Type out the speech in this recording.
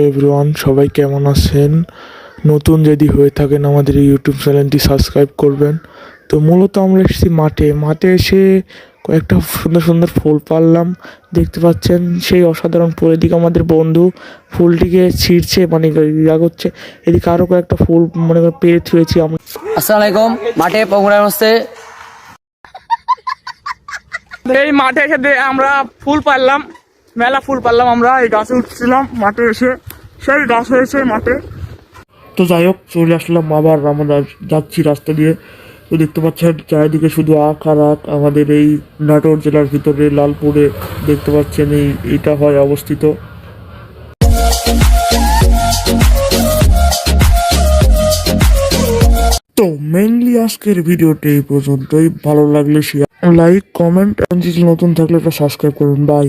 Everyone, সবাই কেমন আছেন? নতুন যদি হয়ে থাকেন আমাদের এই ইউটিউব চ্যানেলটি সাবস্ক্রাইব করবেন। তো মূলত আমরা এসেছি মাঠে এসে কয়েকটা সুন্দর সুন্দর ফুল পারলাম, দেখতে পাচ্ছেন। সেই অসাধারণ ফুল, এদিকে আমাদের বন্ধু ফুলটিকে ছিঁড়ছে, মানে ইয়া করছে। এদিকে আরও কয়েকটা ফুল মনে করে পেয়ে থুয়েছি আমরা। আসসালামু আলাইকুম। মাঠে প্রোগ্রাম হচ্ছে, এই মাঠে এসে আমরা ফুল পারলাম, মেলা ফুল পারলাম। আমরা এই গাছে উঠছিলাম, মাঠে এসে সেই গাছ হয়েছে মাঠে। তো যাই হোক, চলে আসলাম আবার, আমরা যাচ্ছি রাস্তা দিয়ে। তো দেখতে পাচ্ছেন চারিদিকে শুধু আখ আর আখ। আমাদের এই নাটোর জেলার ভিতরে লালপুরে দেখতে পাচ্ছেন এইটা হয় অবস্থিত। তো মেইনলি আজকের ভিডিওটা এই পর্যন্তই। ভালো লাগলে শেয়ার, লাইক, কমেন্ট, নতুন থাকলে একটা সাবস্ক্রাইব করুন। বাই।